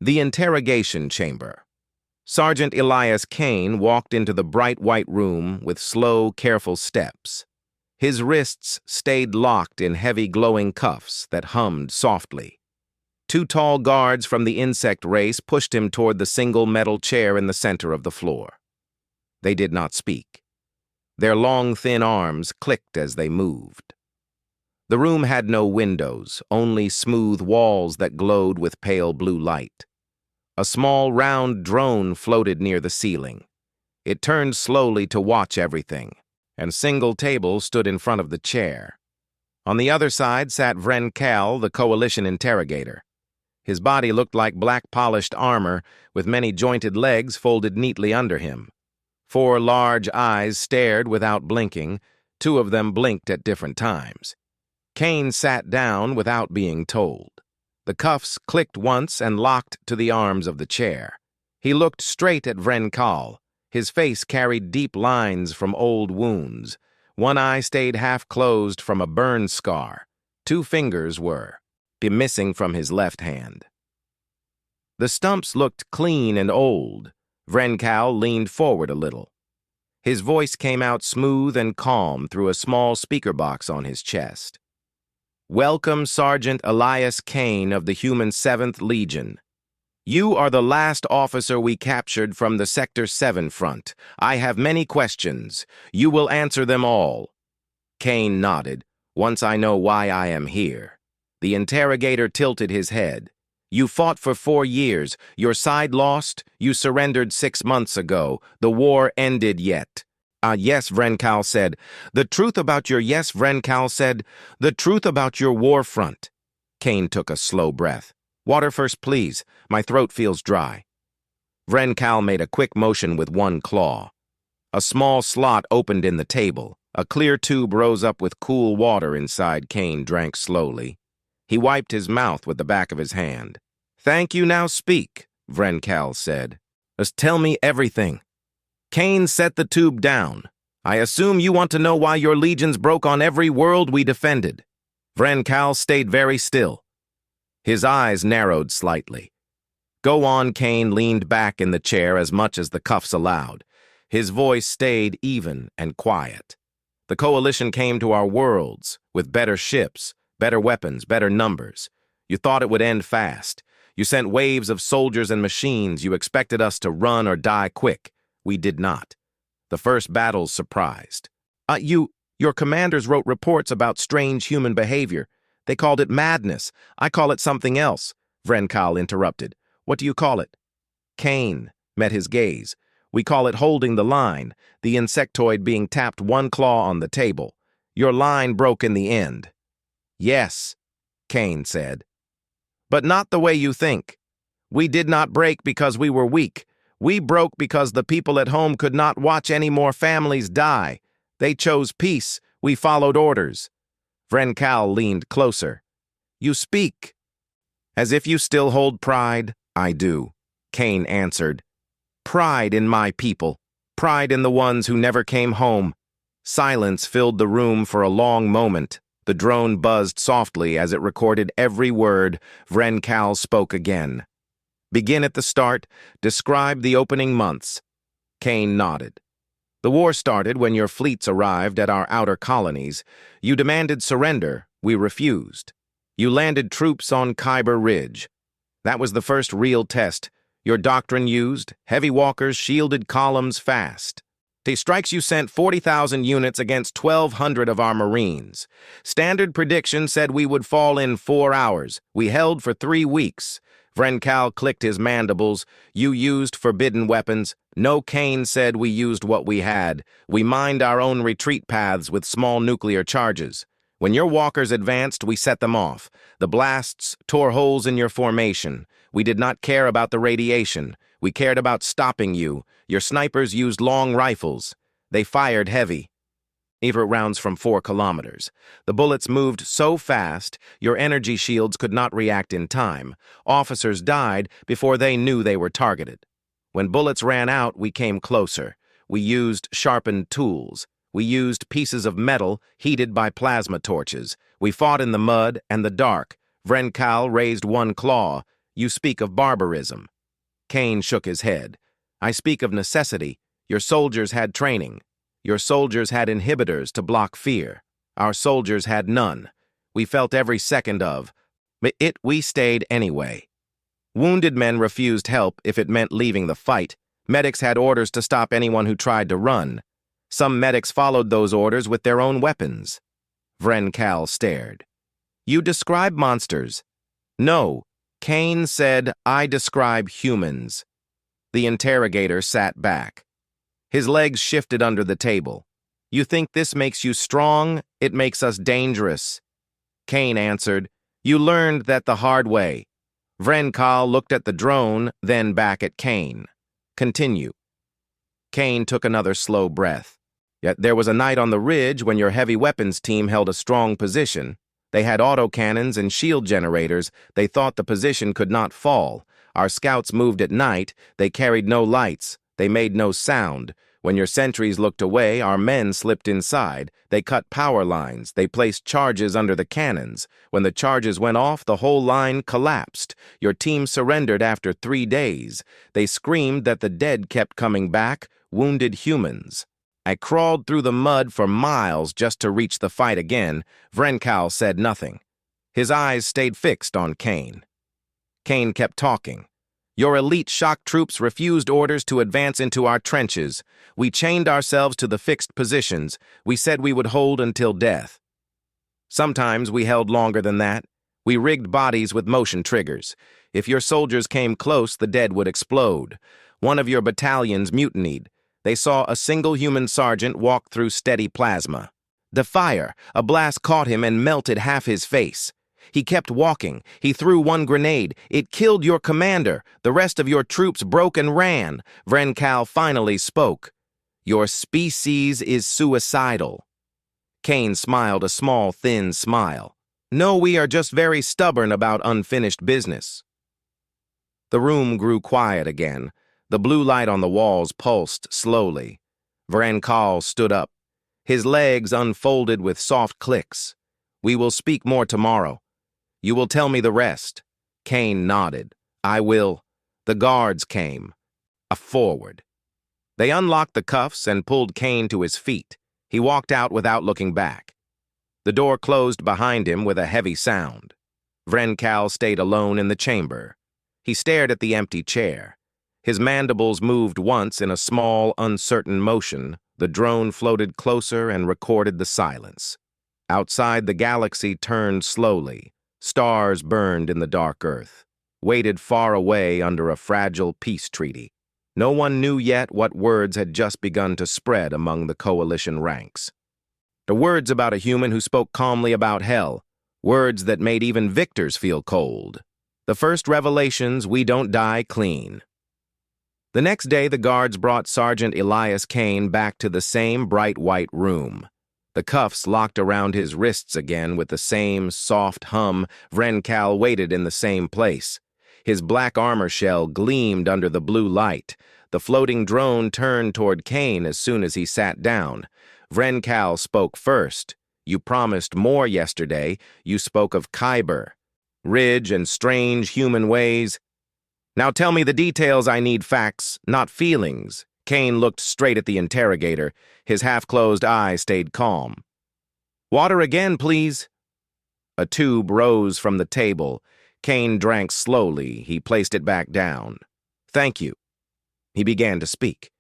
The interrogation chamber. Sergeant Elias Kane walked into the bright white room with slow, careful steps. His wrists stayed locked in heavy glowing cuffs that hummed softly. Two tall guards from the insect race pushed him toward the single metal chair in the center of the floor. They did not speak. Their long, thin arms clicked as they moved. The room had no windows, only smooth walls that glowed with pale blue light. A small, round drone floated near the ceiling. It turned slowly to watch everything, and a single table stood in front of the chair. On the other side sat Vren Kal, the Coalition interrogator. His body looked like black polished armor, with many jointed legs folded neatly under him. 4 large eyes stared without blinking. 2 of them blinked at different times. Kane sat down without being told. The cuffs clicked once and locked to the arms of the chair. He looked straight at Vren Kal. His face carried deep lines from old wounds. One eye stayed half closed from a burn scar. 2 fingers were missing from his left hand. The stumps looked clean and old. Vren Kal leaned forward a little. His voice came out smooth and calm through a small speaker box on his chest. "Welcome, Sergeant Elias Kane of the Human 7th Legion. You are the last officer we captured from the Sector 7 front. I have many questions. You will answer them all." Kane nodded. "Once I know why I am here." The interrogator tilted his head. "You fought for 4 years. Your side lost. You surrendered 6 months ago. The war ended yet." Yes, Vren Kal said. "The truth about your Vren Kal said. "The truth about your Warfront." Kane took a slow breath. "Water first, please. My throat feels dry." Vren Kal made a quick motion with one claw. A small slot opened in the table. A clear tube rose up with cool water inside. Kane drank slowly. He wiped his mouth with the back of his hand. "Thank you, now speak," Vren Kal said. "Just tell me everything." Kane set the tube down. "I assume you want to know why your legions broke on every world we defended." Vren Kal stayed very still. His eyes narrowed slightly. "Go on." Kane leaned back in the chair as much as the cuffs allowed. His voice stayed even and quiet. "The Coalition came to our worlds with better ships, better weapons, better numbers. You thought it would end fast. You sent waves of soldiers and machines. You expected us to run or die quick. We did not. The first battles surprised. Your commanders wrote reports about strange human behavior. They called it madness. I call it something else." Vren Kal interrupted. "What do you call it?" Kane met his gaze. "We call it holding the line, the insectoid being tapped one claw on the table. Your line broke in the end." "Yes," Kane said. "But not the way you think. We did not break because we were weak. We broke because the people at home could not watch any more families die. They chose peace. We followed orders." Vren Kal leaned closer. "You speak as if you still hold pride." "I do," Kane answered. "Pride in my people. Pride in the ones who never came home." Silence filled the room for a long moment. The drone buzzed softly as it recorded every word. Vren Kal spoke again. "Begin at the start. Describe the opening months." Kane nodded. "The war started when your fleets arrived at our outer colonies. You demanded surrender. We refused. You landed troops on Kyber Ridge. That was the first real test. Your doctrine used, heavy walkers shielded columns fast. To strikes you sent 40,000 units against 1,200 of our Marines. Standard prediction said we would fall in 4 hours. We held for 3 weeks. Vren Kal clicked his mandibles. "You used forbidden weapons." "No," Kane said. "We used what we had. We mined our own retreat paths with small nuclear charges. When your walkers advanced, we set them off. The blasts tore holes in your formation. We did not care about the radiation. We cared about stopping you. Your snipers used long rifles. They fired heavy rounds from 4 kilometers. The bullets moved so fast, your energy shields could not react in time. Officers died before they knew they were targeted. When bullets ran out, we came closer. We used sharpened tools. We used pieces of metal heated by plasma torches. We fought in the mud and the dark. Vren Kal raised one claw. You speak of barbarism. Kane shook his head. I speak of necessity. Your soldiers had training. Your soldiers had inhibitors to block fear. Our soldiers had none. We felt every second of, but we stayed anyway. Wounded men refused help if it meant leaving the fight. Medics had orders to stop anyone who tried to run. Some medics followed those orders with their own weapons. Vren Cal stared. You describe monsters. No, Kane said, I describe humans. The interrogator sat back. His legs shifted under the table. You think this makes you strong? It makes us dangerous. Kane answered, You learned that the hard way. Vren Cal looked at the drone, then back at Kane. Continue. Kane took another slow breath. Yet there was a night on the ridge when your heavy weapons team held a strong position. They had autocannons and shield generators. They thought the position could not fall. Our scouts moved at night. They carried no lights. They made no sound. When your sentries looked away, our men slipped inside. They cut power lines. They placed charges under the cannons. When the charges went off, the whole line collapsed. Your team surrendered after 3 days. They screamed that the dead kept coming back, wounded humans. I crawled through the mud for miles just to reach the fight again. Vren Cal said nothing. His eyes stayed fixed on Kane. Kane kept talking. Your elite shock troops refused orders to advance into our trenches. We chained ourselves to the fixed positions. We said we would hold until death. Sometimes we held longer than that. We rigged bodies with motion triggers. If your soldiers came close, the dead would explode. One of your battalions mutinied. They saw a single human sergeant walk through steady plasma. The fire, a blast caught him and melted half his face. He kept walking. He threw one grenade. It killed your commander. The rest of your troops broke and ran. Vren Cal finally spoke. Your species is suicidal. Kane smiled a small, thin smile. No, we are just very stubborn about unfinished business. The room grew quiet again. The blue light on the walls pulsed slowly. Vren Cal stood up. His legs unfolded with soft clicks. We will speak more tomorrow. You will tell me the rest. Kane nodded. I will. The guards came. Forward. They unlocked the cuffs and pulled Kane to his feet. He walked out without looking back. The door closed behind him with a heavy sound. Vren Cal stayed alone in the chamber. He stared at the empty chair. His mandibles moved once in a small, uncertain motion. The drone floated closer and recorded the silence. Outside, the galaxy turned slowly. Stars burned in the dark earth, waited far away under a fragile peace treaty. No one knew yet what words had just begun to spread among the coalition ranks. The words about a human who spoke calmly about hell, words that made even victors feel cold. The first revelations, we don't die clean. The next day, the guards brought Sergeant Elias Kane back to the same bright white room. The cuffs locked around his wrists again with the same soft hum. Vren Cal waited in the same place. His black armor shell gleamed under the blue light. The floating drone turned toward Kane as soon as he sat down. Vren Cal spoke first. You promised more yesterday. You spoke of Kyber, Ridge, and strange human ways. Now tell me the details. I need facts, not feelings. Kane looked straight at the interrogator. His half-closed eye stayed calm. Water again, please. A tube rose from the table. Kane drank slowly. He placed it back down. Thank you. He began to speak.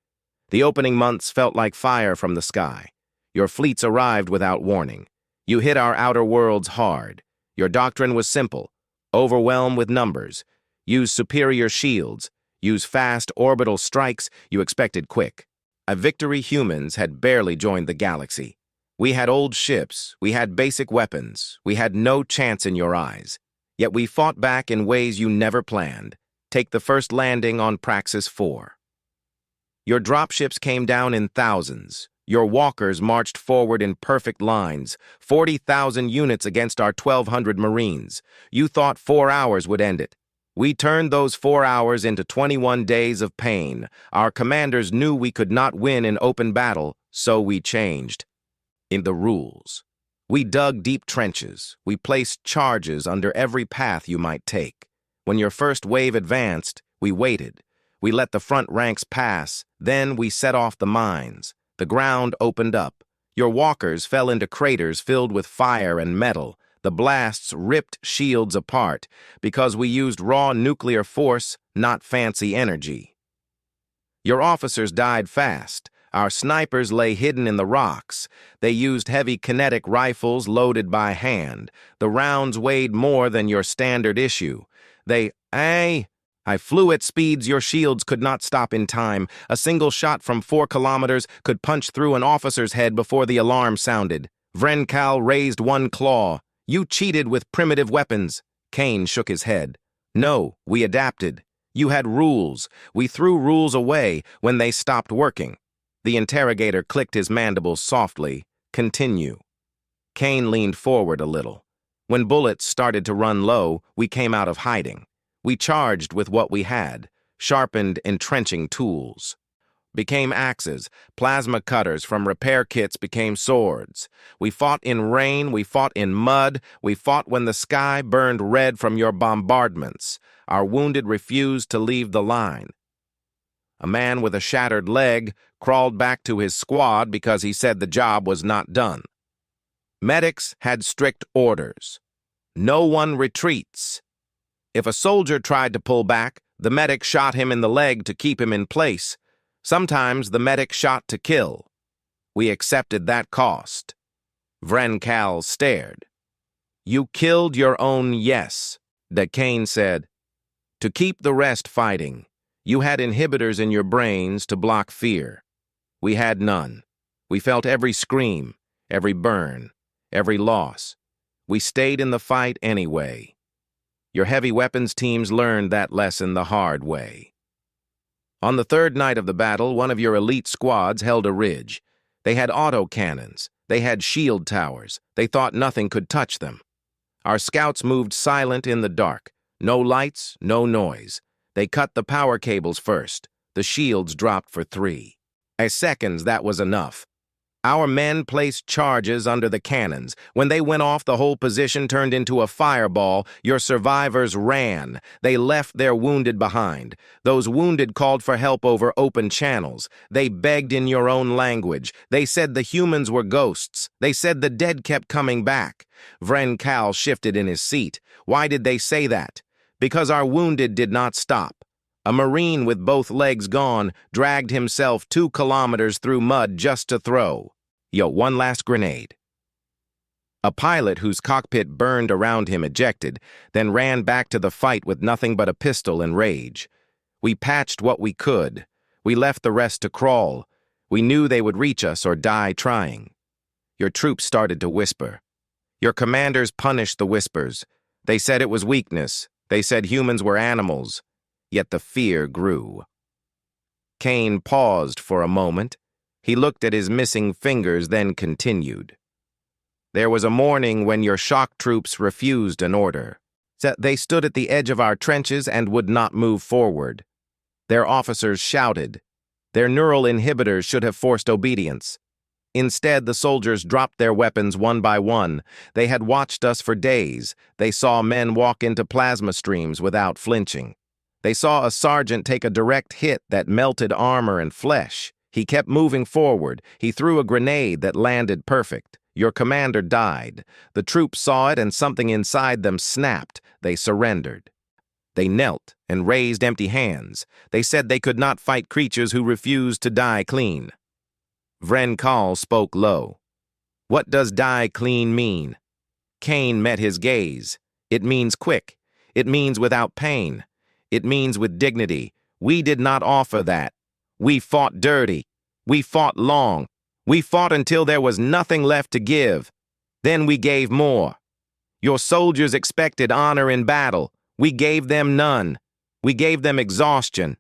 The opening months felt like fire from the sky. Your fleets arrived without warning. You hit our outer worlds hard. Your doctrine was simple. Overwhelm with numbers. Use superior shields. Use fast orbital strikes. You expected quick. A victory humans had barely joined the galaxy. We had old ships. We had basic weapons. We had no chance in your eyes. Yet we fought back in ways you never planned. Take the first landing on Praxis 4. Your dropships came down in thousands. Your walkers marched forward in perfect lines, 40,000 units against our 1,200 Marines. You thought 4 hours would end it. We turned those 4 hours into 21 days of pain. Our commanders knew we could not win in open battle, so we changed. In the rules. We dug deep trenches. We placed charges under every path you might take. When your first wave advanced, we waited. We let the front ranks pass, then we set off the mines. The ground opened up. Your walkers fell into craters filled with fire and metal. The blasts ripped shields apart because we used raw nuclear force, not fancy energy. Your officers died fast. Our snipers lay hidden in the rocks. They used heavy kinetic rifles loaded by hand. The rounds weighed more than your standard issue. I flew at speeds your shields could not stop in time. A single shot from 4 kilometers could punch through an officer's head before the alarm sounded. Vrencal raised one claw. You cheated with primitive weapons. Kane shook his head. No, we adapted. You had rules. We threw rules away when they stopped working. The interrogator clicked his mandibles softly. Continue. Kane leaned forward a little. When bullets started to run low, we came out of hiding. We charged with what we had, sharpened entrenching tools. Became axes, plasma cutters from repair kits became swords. We fought in rain, we fought in mud, we fought when the sky burned red from your bombardments. Our wounded refused to leave the line. A man with a shattered leg crawled back to his squad because he said the job was not done. Medics had strict orders. No one retreats. If a soldier tried to pull back, the medic shot him in the leg to keep him in place. Sometimes the medic shot to kill. We accepted that cost. Vrencal stared. You killed your own yes, Kane said. To keep the rest fighting, you had inhibitors in your brains to block fear. We had none. We felt every scream, every burn, every loss. We stayed in the fight anyway. Your heavy weapons teams learned that lesson the hard way. On the third night of the battle, one of your elite squads held a ridge. They had autocannons. They had shield towers. They thought nothing could touch them. Our scouts moved silent in the dark. No lights, no noise. They cut the power cables first. The shields dropped for 3. Seconds, that was enough. Our men placed charges under the cannons. When they went off, the whole position turned into a fireball. Your survivors ran. They left their wounded behind. Those wounded called for help over open channels. They begged in your own language. They said the humans were ghosts. They said the dead kept coming back. Vrencal shifted in his seat. Why did they say that? Because our wounded did not stop. A Marine with both legs gone dragged himself 2 kilometers through mud just to throw. One last grenade. A pilot whose cockpit burned around him ejected, then ran back to the fight with nothing but a pistol and rage. We patched what we could. We left the rest to crawl. We knew they would reach us or die trying. Your troops started to whisper. Your commanders punished the whispers. They said it was weakness. They said humans were animals. Yet the fear grew. Kane paused for a moment. He looked at his missing fingers, then continued. There was a morning when your shock troops refused an order. They stood at the edge of our trenches and would not move forward. Their officers shouted. Their neural inhibitors should have forced obedience. Instead, the soldiers dropped their weapons one by one. They had watched us for days. They saw men walk into plasma streams without flinching. They saw a sergeant take a direct hit that melted armor and flesh. He kept moving forward. He threw a grenade that landed perfect. Your commander died. The troops saw it and something inside them snapped. They surrendered. They knelt and raised empty hands. They said they could not fight creatures who refused to die clean. Vrencal spoke low. What does die clean mean? Kane met his gaze. It means quick. It means without pain. It means with dignity. We did not offer that. We fought dirty. We fought long. We fought until there was nothing left to give. Then we gave more. Your soldiers expected honor in battle. We gave them none. We gave them exhaustion.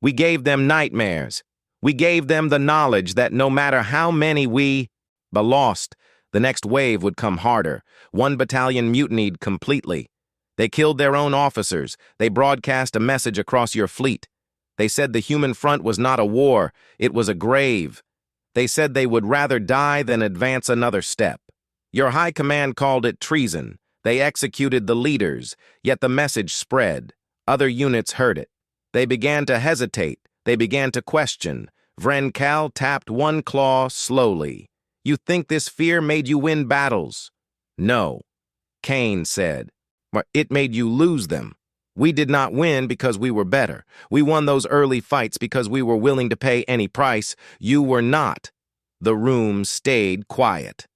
We gave them nightmares. We gave them the knowledge that no matter how many we lost, the next wave would come harder. 1 battalion mutinied completely. They killed their own officers. They broadcast a message across your fleet. They said the human front was not a war, it was a grave. They said they would rather die than advance another step. Your high command called it treason. They executed the leaders, yet the message spread. Other units heard it. They began to hesitate. They began to question. Vrencal tapped one claw slowly. You think this fear made you win battles? No, Kane said. But it made you lose them. We did not win because we were better. We won those early fights because we were willing to pay any price. You were not. The room stayed quiet.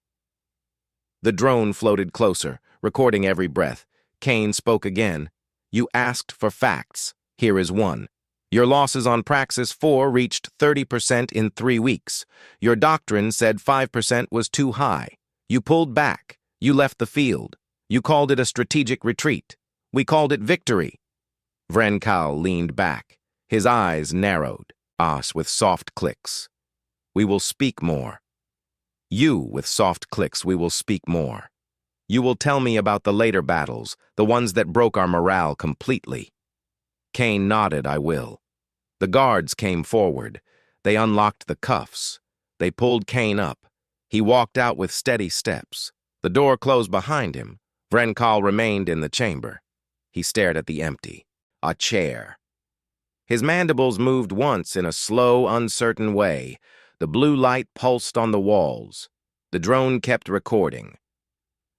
The drone floated closer, recording every breath. Kane spoke again. You asked for facts. Here is one. Your losses on Praxis 4 reached 30% in 3 weeks. Your doctrine said 5% was too high. You pulled back. You left the field. You called it a strategic retreat. We called it victory. Vrencal leaned back. His eyes narrowed. Us with soft clicks. We will speak more. You with soft clicks, we will speak more. You will tell me about the later battles, the ones that broke our morale completely. Kane nodded, I will. The guards came forward. They unlocked the cuffs. They pulled Kane up. He walked out with steady steps. The door closed behind him. Vrencal remained in the chamber. He stared at the empty. A chair. His mandibles moved once in a slow, uncertain way. The blue light pulsed on the walls. The drone kept recording.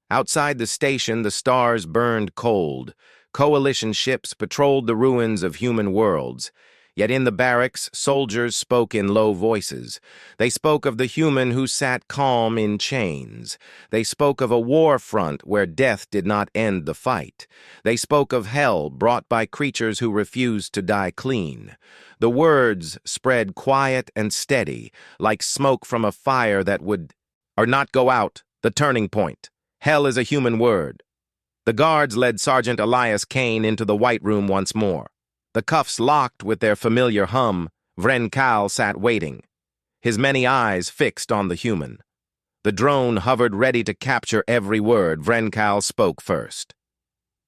Outside the station, the stars burned cold. Coalition ships patrolled the ruins of human worlds. Yet in the barracks, soldiers spoke in low voices. They spoke of the human who sat calm in chains. They spoke of a war front where death did not end the fight. They spoke of hell brought by creatures who refused to die clean. The words spread quiet and steady, like smoke from a fire that would or not go out, the turning point. Hell is a human word. The guards led Sergeant Elias Kane into the White Room once more. The cuffs locked with their familiar hum. Vrencal sat waiting, his many eyes fixed on the human. The drone hovered ready to capture every word. Vrencal spoke first.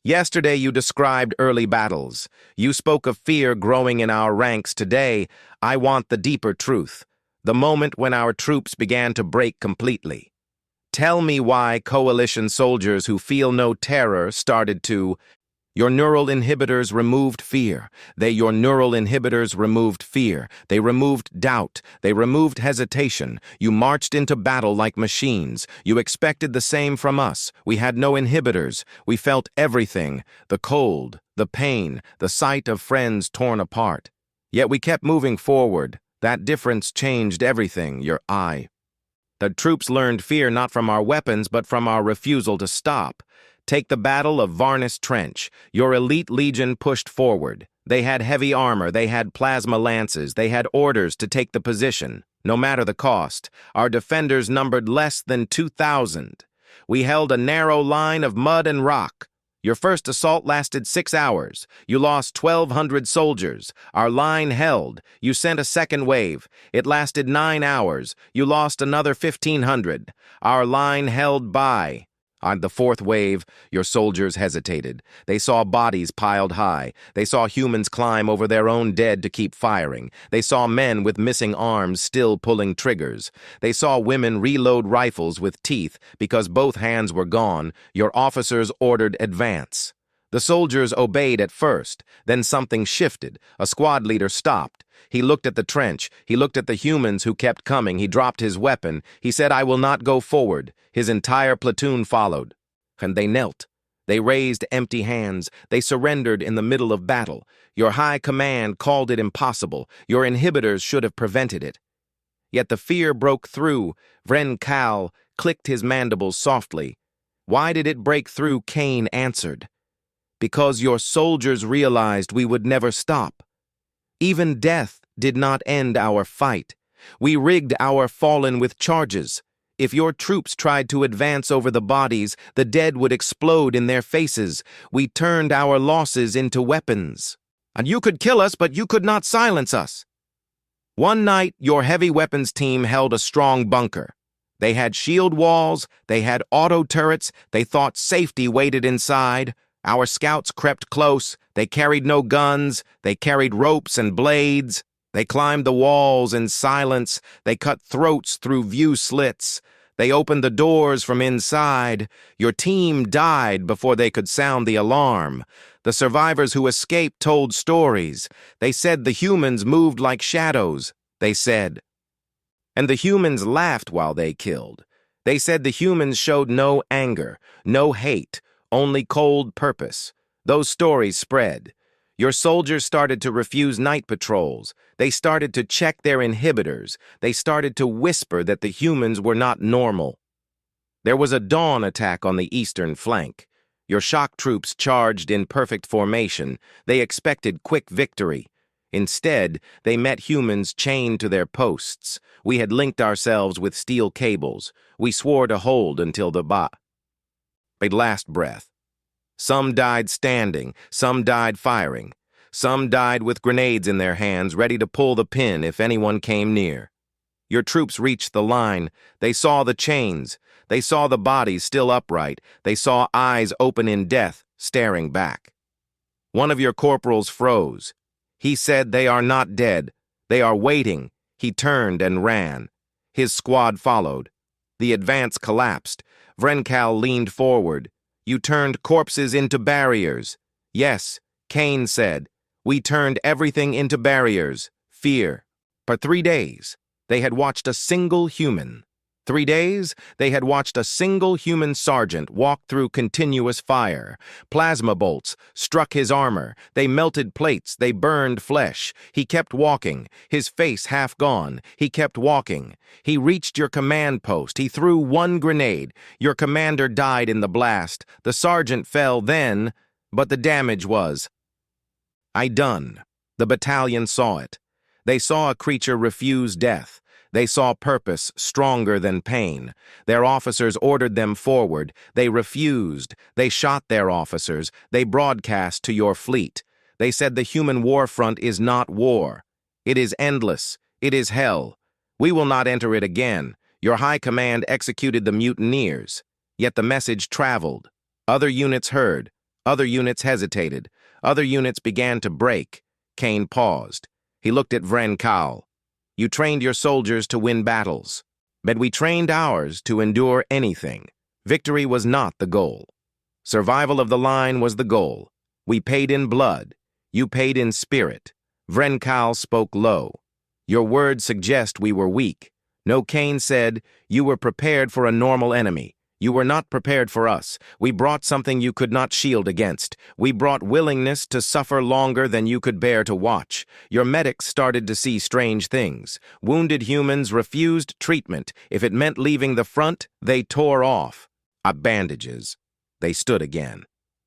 Yesterday you described early battles. You spoke of fear growing in our ranks. Today, I want the deeper truth, the moment when our troops began to break completely. Tell me why coalition soldiers who feel no terror started to... Your neural inhibitors removed fear. Your neural inhibitors removed fear. They removed doubt. They removed hesitation. You marched into battle like machines. You expected the same from us. We had no inhibitors. We felt everything. The cold, the pain, the sight of friends torn apart. Yet we kept moving forward. That difference changed everything, your eye. The troops learned fear not from our weapons, but from our refusal to stop. Take the Battle of Varnus Trench. Your elite legion pushed forward. They had heavy armor, they had plasma lances, they had orders to take the position. No matter the cost, our defenders numbered less than 2,000. We held a narrow line of mud and rock. Your first assault lasted 6 hours. You lost 1,200 soldiers. Our line held. You sent a second wave. It lasted 9 hours. You lost another 1,500. Our line held by... On the fourth wave, your soldiers hesitated. They saw bodies piled high. They saw humans climb over their own dead to keep firing. They saw men with missing arms still pulling triggers. They saw women reload rifles with teeth because both hands were gone. Your officers ordered advance. The soldiers obeyed at first. Then something shifted. A squad leader stopped. He looked at the trench. He looked at the humans who kept coming. He dropped his weapon. He said, I will not go forward. His entire platoon followed. And they knelt. They raised empty hands. They surrendered in the middle of battle. Your high command called it impossible. Your inhibitors should have prevented it. Yet the fear broke through. Vrencal clicked his mandibles softly. Why did it break through? Kane answered. Because your soldiers realized we would never stop. Even death did not end our fight. We rigged our fallen with charges. If your troops tried to advance over the bodies, the dead would explode in their faces. We turned our losses into weapons. And you could kill us, but you could not silence us. One night, your heavy weapons team held a strong bunker. They had shield walls, they had auto turrets, they thought safety waited inside. Our scouts crept close. They carried no guns. They carried ropes and blades. They climbed the walls in silence. They cut throats through view slits. They opened the doors from inside. Your team died before they could sound the alarm. The survivors who escaped told stories. They said the humans moved like shadows, they said. And the humans laughed while they killed. They said the humans showed no anger, no hate, only cold purpose. Those stories spread. Your soldiers started to refuse night patrols. They started to check their inhibitors. They started to whisper that the humans were not normal. There was a dawn attack on the eastern flank. Your shock troops charged in perfect formation. They expected quick victory. Instead, they met humans chained to their posts. We had linked ourselves with steel cables. We swore to hold until the last breath. Some died standing, some died firing. Some died with grenades in their hands, ready to pull the pin if anyone came near. Your troops reached the line. They saw the chains. They saw the bodies still upright. They saw eyes open in death, staring back. One of your corporals froze. He said, "They are not dead. They are waiting." He turned and ran. His squad followed. The advance collapsed. Vrencal leaned forward. You turned corpses into barriers. Yes, Kane said. We turned everything into barriers. Fear. For 3 days, they had watched a single human. 3 days, they had watched a single human sergeant walk through continuous fire. Plasma bolts struck his armor. They melted plates. They burned flesh. He kept walking, his face half gone. He kept walking. He reached your command post. He threw one grenade. Your commander died in the blast. The sergeant fell then, but the damage was done. The battalion saw it. They saw a creature refuse death. They saw purpose stronger than pain. Their officers ordered them forward. They refused. They shot their officers. They broadcast to your fleet. They said the human warfront is not war. It is endless. It is hell. We will not enter it again. Your high command executed the mutineers. Yet the message traveled. Other units heard. Other units hesitated. Other units began to break. Kane paused. He looked at Vrencal. You trained your soldiers to win battles, but we trained ours to endure anything. Victory was not the goal. Survival of the line was the goal. We paid in blood. You paid in spirit. Vrencal spoke low. Your words suggest we were weak. No, Kane said, you were prepared for a normal enemy. You were not prepared for us. We brought something you could not shield against. We brought willingness to suffer longer than you could bear to watch. Your medics started to see strange things. Wounded humans refused treatment. If it meant leaving the front, they tore off. Bandages. They stood again.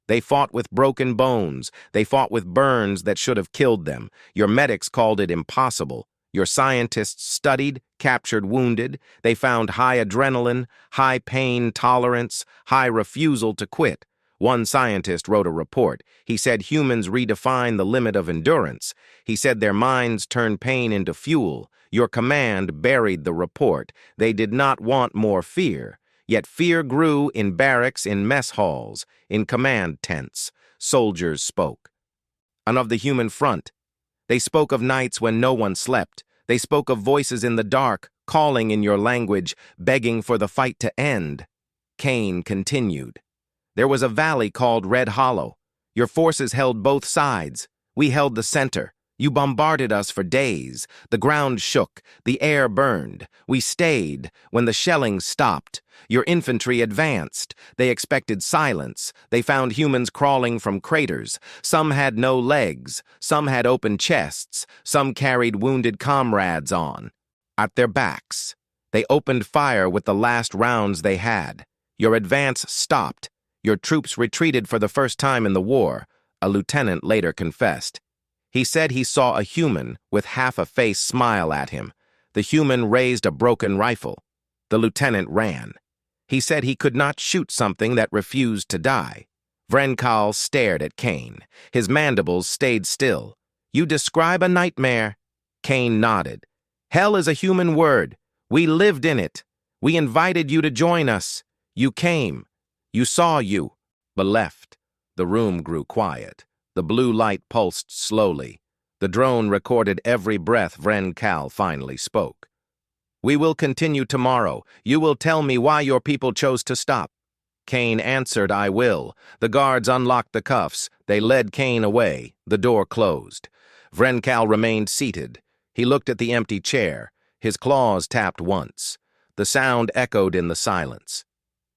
They fought with broken bones. They fought with burns that should have killed them. Your medics called it impossible. Your scientists studied, captured wounded. They found high adrenaline, high pain tolerance, high refusal to quit. One scientist wrote a report. He said humans redefine the limit of endurance. He said their minds turn pain into fuel. Your command buried the report. They did not want more fear. Yet fear grew in barracks, in mess halls, in command tents. Soldiers spoke. And of the human front, they spoke of nights when no one slept. They spoke of voices in the dark, calling in your language, begging for the fight to end. Kane continued. There was a valley called Red Hollow. Your forces held both sides. We held the center. You bombarded us for days. The ground shook. The air burned. We stayed. When the shelling stopped, your infantry advanced. They expected silence. They found humans crawling from craters. Some had no legs. Some had open chests. Some carried wounded comrades on. At their backs, they opened fire with the last rounds they had. Your advance stopped. Your troops retreated for the first time in the war, a lieutenant later confessed. He said he saw a human with half a face smile at him. The human raised a broken rifle. The lieutenant ran. He said he could not shoot something that refused to die. Vrencal stared at Kane. His mandibles stayed still. You describe a nightmare. Kane nodded. Hell is a human word. We lived in it. We invited you to join us. You came. You saw you, but left. The room grew quiet. The blue light pulsed slowly. The drone recorded every breath. Vrencal finally spoke. We will continue tomorrow. You will tell me why your people chose to stop. Kane answered, "I will." The guards unlocked the cuffs. They led Kane away. The door closed. Vrencal remained seated. He looked at the empty chair. His claws tapped once. The sound echoed in the silence.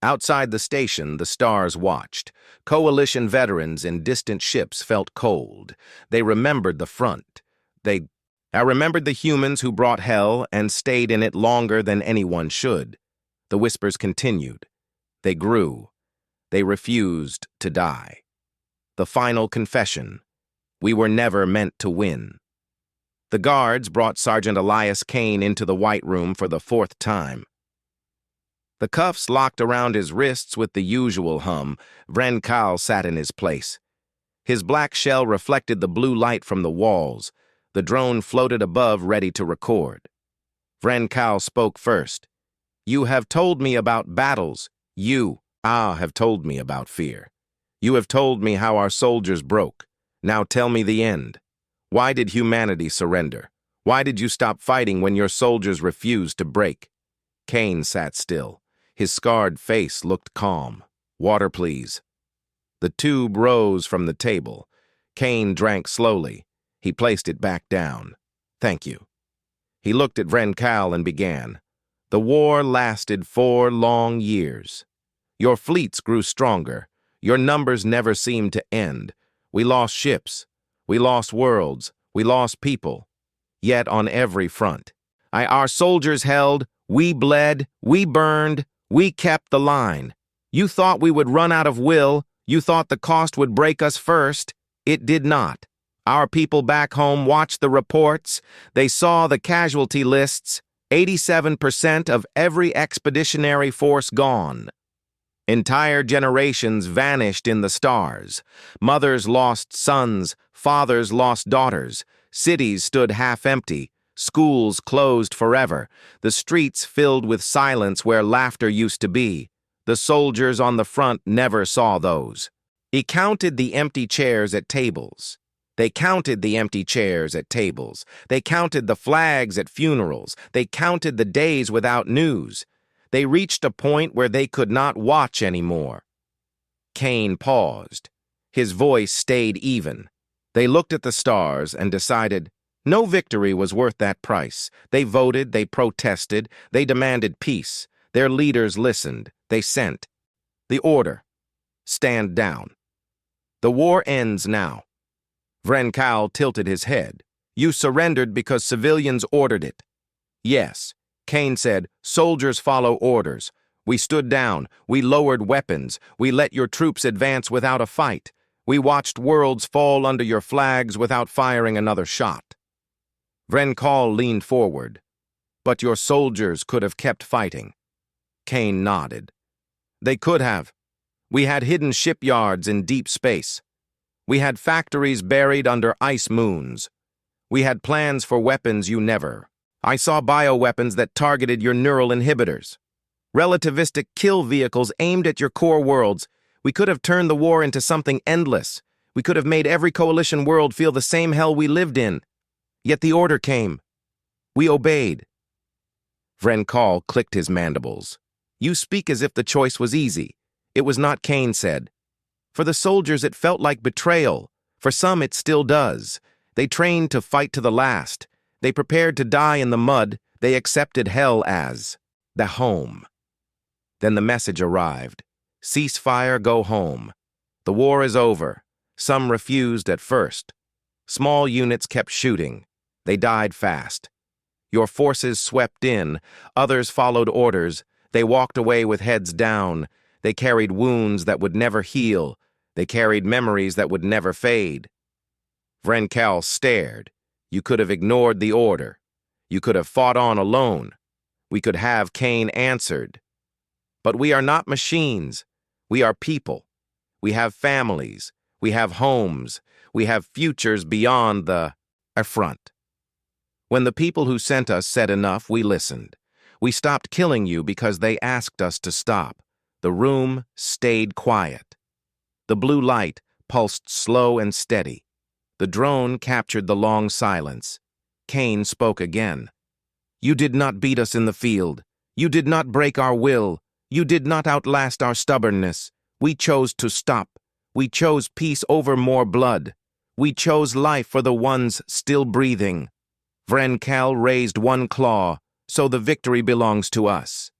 Outside the station, the stars watched. Coalition veterans in distant ships felt cold. They remembered the front. I remembered the humans who brought hell and stayed in it longer than anyone should. The whispers continued. They grew. They refused to die. The final confession. We were never meant to win. The guards brought Sergeant Elias Kane into the White Room for the 4th time. The cuffs locked around his wrists with the usual hum. Vrencal sat in his place. His black shell reflected the blue light from the walls. The drone floated above, ready to record. Vrencal spoke first. "You have told me about battles. You, have told me about fear. You have told me how our soldiers broke. Now tell me the end. Why did humanity surrender? Why did you stop fighting when your soldiers refused to break?" Kane sat still. His scarred face looked calm. "Water, please." The tube rose from the table. Kane drank slowly. He placed it back down. "Thank you." He looked at Vrencal and began. "The war lasted 4 long years. Your fleets grew stronger. Your numbers never seemed to end. We lost ships. We lost worlds. We lost people. Yet on every front, our soldiers held. We bled. We burned. We kept the line. You thought we would run out of will. You thought the cost would break us first. It did not. Our people back home watched the reports. They saw the casualty lists. 87% of every expeditionary force gone. Entire generations vanished in the stars. Mothers lost sons. Fathers lost daughters. Cities stood half empty. Schools closed forever. The streets filled with silence where laughter used to be. The soldiers on the front never saw those. He counted the empty chairs at tables. They counted the empty chairs at tables. They counted the flags at funerals. They counted the days without news. They reached a point where they could not watch anymore. Kane paused. His voice stayed even. They looked at the stars and decided no victory was worth that price. They voted, they protested, they demanded peace. Their leaders listened. They sent the order. Stand down. The war ends now. Vrencal tilted his head. You surrendered because civilians ordered it. Yes. Kane said, soldiers follow orders. We stood down. We lowered weapons. We let your troops advance without a fight. We watched worlds fall under your flags without firing another shot. Vrencal leaned forward. But your soldiers could have kept fighting. Kane nodded. They could have. We had hidden shipyards in deep space. We had factories buried under ice moons. We had plans for weapons you never. I saw bioweapons that targeted your neural inhibitors. Relativistic kill vehicles aimed at your core worlds. We could have turned the war into something endless. We could have made every coalition world feel the same hell we lived in. Yet the order came. We obeyed. Vrencal clicked his mandibles. You speak as if the choice was easy. It was not, Kane said. For the soldiers, it felt like betrayal. For some, it still does. They trained to fight to the last. They prepared to die in the mud. They accepted hell as the home. Then the message arrived. Cease fire, go home. The war is over. Some refused at first. Small units kept shooting. They died fast. Your forces swept in. Others followed orders. They walked away with heads down. They carried wounds that would never heal. They carried memories that would never fade. Vrencal stared. You could have ignored the order. You could have fought on alone. We could have, Kane answered. But we are not machines. We are people. We have families. We have homes. We have futures beyond the affront. When the people who sent us said enough, we listened. We stopped killing you because they asked us to stop. The room stayed quiet. The blue light pulsed slow and steady. The drone captured the long silence. Kane spoke again. You did not beat us in the field. You did not break our will. You did not outlast our stubbornness. We chose to stop. We chose peace over more blood. We chose life for the ones still breathing. Vrencal raised one claw, so the victory belongs to us.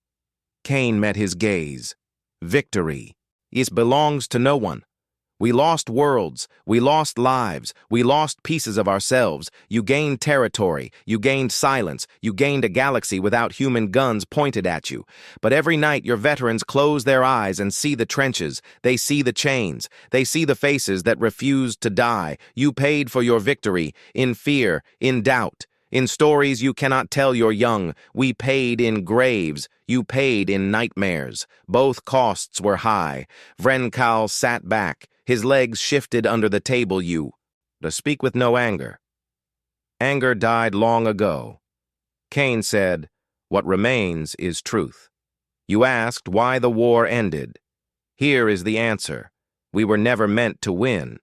Kane met his gaze. Victory. It belongs to no one. We lost worlds, we lost lives, we lost pieces of ourselves. You gained territory, you gained silence, you gained a galaxy without human guns pointed at you. But every night your veterans close their eyes and see the trenches, they see the chains, they see the faces that refused to die. You paid for your victory, in fear, in doubt. In stories you cannot tell your young, we paid in graves, you paid in nightmares. Both costs were high. Vrencal sat back, his legs shifted under the table. You, to speak with no anger. Anger died long ago. Kane said, what remains is truth. You asked why the war ended. Here is the answer. We were never meant to win.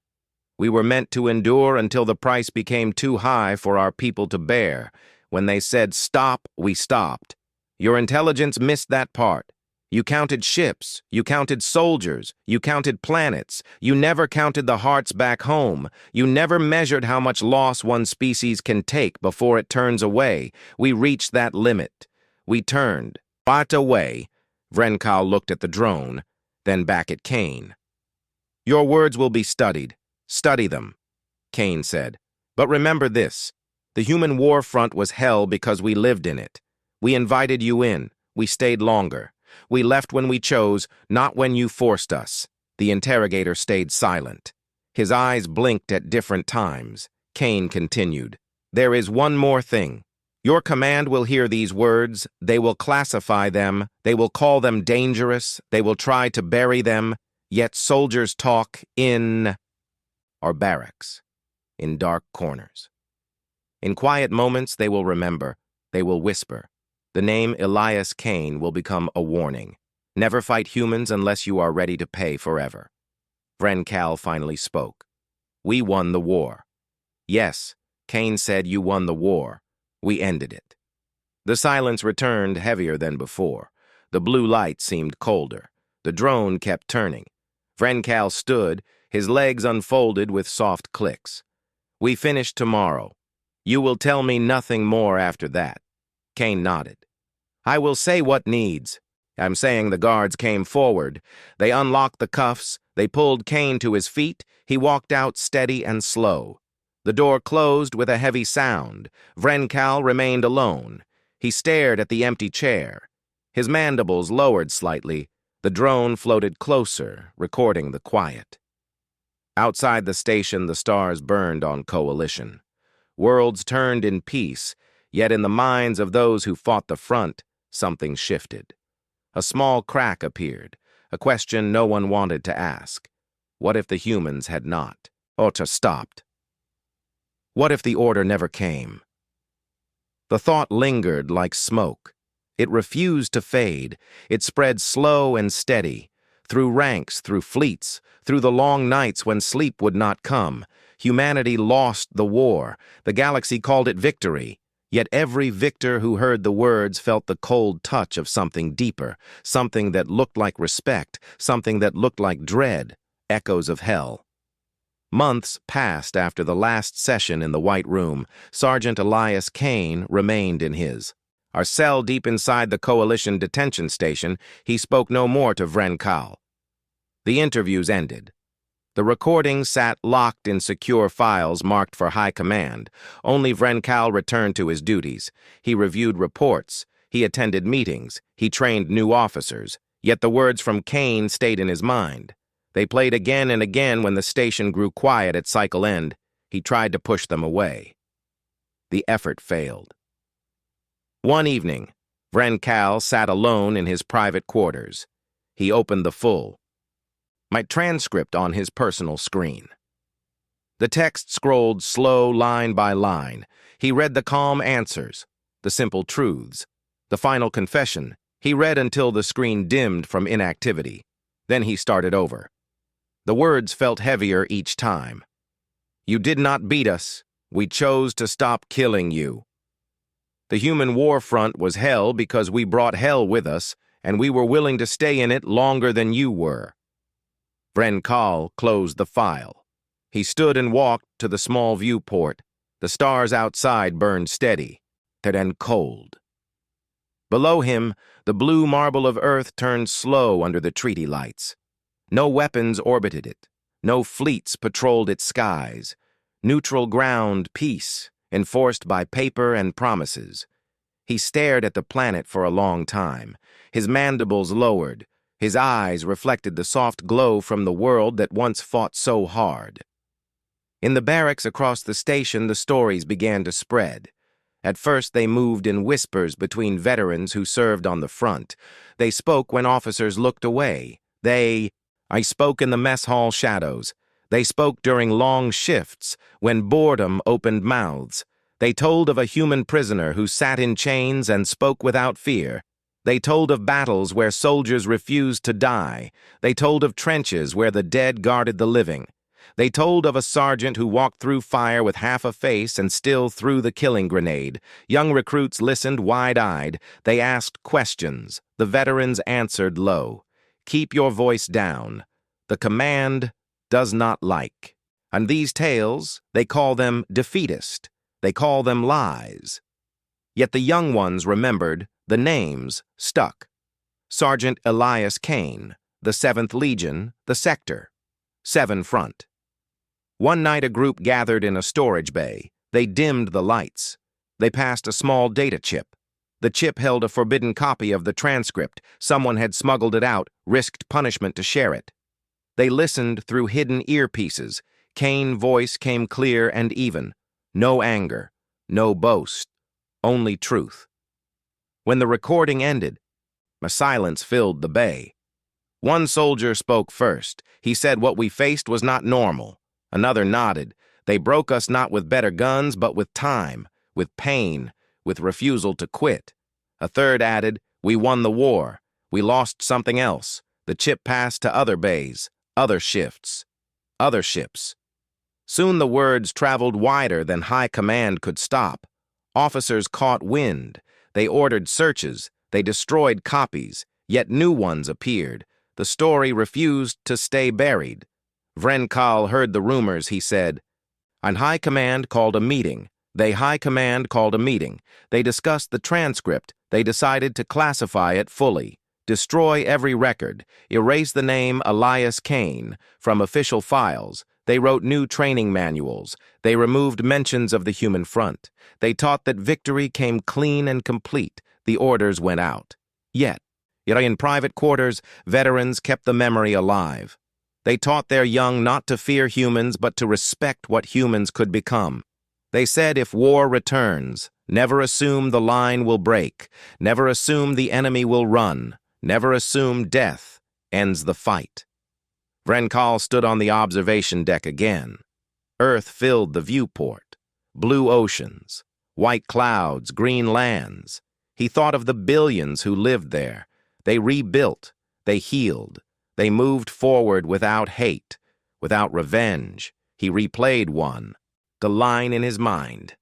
We were meant to endure until the price became too high for our people to bear. When they said stop, we stopped. Your intelligence missed that part. You counted ships, you counted soldiers, you counted planets. You never counted the hearts back home. You never measured how much loss one species can take before it turns away. We reached that limit. We turned. But away. Vrencal looked at the drone, then back at Kane. Your words will be studied. Study them, Kane said. But remember this. The human Warfront was hell because we lived in it. We invited you in. We stayed longer. We left when we chose, not when you forced us. The interrogator stayed silent. His eyes blinked at different times. Kane continued. There is one more thing. Your command will hear these words. They will classify them. They will call them dangerous. They will try to bury them. Yet soldiers talk in our barracks, in dark corners. In quiet moments, they will remember. They will whisper. The name Elias Kane will become a warning. Never fight humans unless you are ready to pay forever. Vrencal finally spoke. We won the war. Yes, Kane said you won the war. We ended it. The silence returned heavier than before. The blue light seemed colder. The drone kept turning. Vrencal stood, his legs unfolded with soft clicks. We finish tomorrow. You will tell me nothing more after that. Kane nodded. I will say what needs. I'm saying the guards came forward. They unlocked the cuffs. They pulled Kane to his feet. He walked out steady and slow. The door closed with a heavy sound. Vrencal remained alone. He stared at the empty chair. His mandibles lowered slightly. The drone floated closer, recording the quiet. Outside the station, the stars burned on coalition. Worlds turned in peace, yet in the minds of those who fought the front, something shifted. A small crack appeared, a question no one wanted to ask. What if the humans had not, or stopped? What if the order never came? The thought lingered like smoke. It refused to fade. It spread slow and steady, through ranks, through fleets, through the long nights when sleep would not come. Humanity lost the war. The galaxy called it victory. Yet every victor who heard the words felt the cold touch of something deeper, something that looked like respect, something that looked like dread, echoes of hell. Months passed after the last session in the White Room. Sergeant Elias Kane remained in his. Our cell deep inside the Coalition detention station, he spoke no more to Vrencal. The interviews ended. The recordings sat locked in secure files marked for high command. Only Vrencal returned to his duties. He reviewed reports. He attended meetings. He trained new officers. Yet the words from Kane stayed in his mind. They played again and again when the station grew quiet at cycle end. He tried to push them away. The effort failed. One evening, Vrencal sat alone in his private quarters. He opened the full transcript on his personal screen. The text scrolled slow line by line. He read the calm answers, the simple truths, the final confession. He read until the screen dimmed from inactivity. Then he started over. The words felt heavier each time. You did not beat us. We chose to stop killing you. The human war front was hell because we brought hell with us, and we were willing to stay in it longer than you were." Vrenkal closed the file. He stood and walked to the small viewport. The stars outside burned steady, then cold. Below him, the blue marble of Earth turned slow under the treaty lights. No weapons orbited it. No fleets patrolled its skies. Neutral ground peace, enforced by paper and promises. He stared at the planet for a long time, his mandibles lowered. His eyes reflected the soft glow from the world that once fought so hard. In the barracks across the station, the stories began to spread. At first, they moved in whispers between veterans who served on the front. They spoke when officers looked away. I spoke in the mess hall shadows. They spoke during long shifts, when boredom opened mouths. They told of a human prisoner who sat in chains and spoke without fear. They told of battles where soldiers refused to die. They told of trenches where the dead guarded the living. They told of a sergeant who walked through fire with half a face and still threw the killing grenade. Young recruits listened wide-eyed. They asked questions. The veterans answered low. "Keep your voice down. The command does not like." And these tales, they call them defeatist. They call them lies. Yet the young ones remembered, the names stuck. Sergeant Elias Kane, the 7th Legion, the Sector, 7 Front. One night a group gathered in a storage bay. They dimmed the lights. They passed a small data chip. The chip held a forbidden copy of the transcript. Someone had smuggled it out, risked punishment to share it. They listened through hidden earpieces. Kane's voice came clear and even. No anger, no boast, only truth. When the recording ended, a silence filled the bay. One soldier spoke first. He said what we faced was not normal. Another nodded. They broke us not with better guns, but with time, with pain, with refusal to quit. A third added, "We won the war. We lost something else. The chip passed to other bays, other shifts, other ships." Soon the words traveled wider than high command could stop. Officers caught wind. They ordered searches. They destroyed copies. Yet new ones appeared. The story refused to stay buried. Vrenkal heard the rumors, he said. And High Command called a meeting. High Command called a meeting. They discussed the transcript. They decided to classify it fully. Destroy every record. Erase the name Elias Kane from official files. They wrote new training manuals. They removed mentions of the human front. They taught that victory came clean and complete. The orders went out. Yet in private quarters, veterans kept the memory alive. They taught their young not to fear humans, but to respect what humans could become. They said if war returns, never assume the line will break. Never assume the enemy will run. Never assume death ends the fight. Vrenkal stood on the observation deck again. Earth filled the viewport. Blue oceans, white clouds, green lands. He thought of the billions who lived there. They rebuilt. They healed. They moved forward without hate, without revenge. He replayed the line in his mind.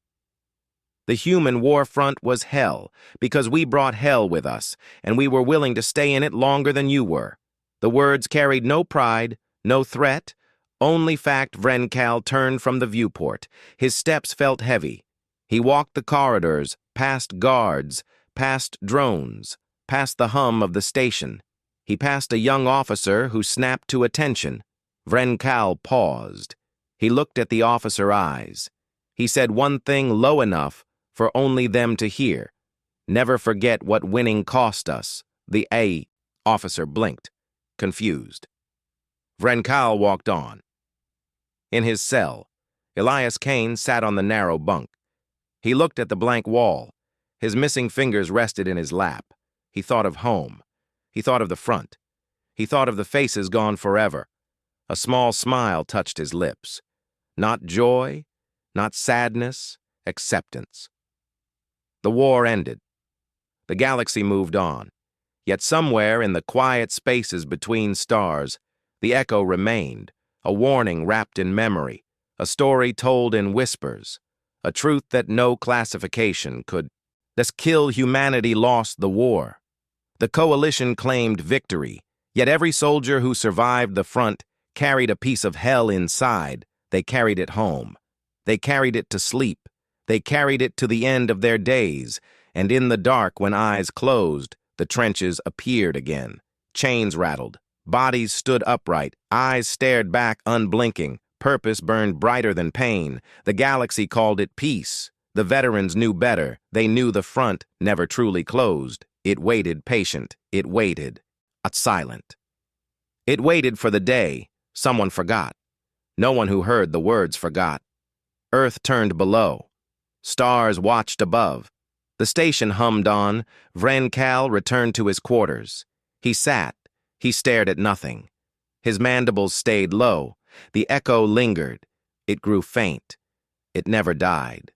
The human Warfront was hell, because we brought hell with us, and we were willing to stay in it longer than you were. The words carried no pride, no threat, only fact. Vrenkal turned from the viewport. His steps felt heavy. He walked the corridors, past guards, past drones, past the hum of the station. He passed a young officer who snapped to attention. Vrenkal paused. He looked at the officer's eyes. He said one thing low enough for only them to hear. "Never forget what winning cost us." The officer blinked, confused. Vrenkal walked on. In his cell, Elias Kane sat on the narrow bunk. He looked at the blank wall. His missing fingers rested in his lap. He thought of home. He thought of the front. He thought of the faces gone forever. A small smile touched his lips. Not joy, not sadness, acceptance. The war ended. The galaxy moved on. Yet somewhere in the quiet spaces between stars, the echo remained, a warning wrapped in memory, a story told in whispers, a truth that no classification could. This kill humanity lost the war. The coalition claimed victory, yet every soldier who survived the front carried a piece of hell inside. They carried it home. They carried it to sleep. They carried it to the end of their days, and in the dark, when eyes closed, the trenches appeared again. Chains rattled. Bodies stood upright. Eyes stared back unblinking. Purpose burned brighter than pain. The galaxy called it peace. The veterans knew better. They knew the front never truly closed. It waited patient. It waited. Silent. It waited for the day. Someone forgot. No one who heard the words forgot. Earth turned below. Stars watched above. The station hummed on. Vrencal returned to his quarters. He sat. He stared at nothing. His mandibles stayed low. The echo lingered. It grew faint. It never died.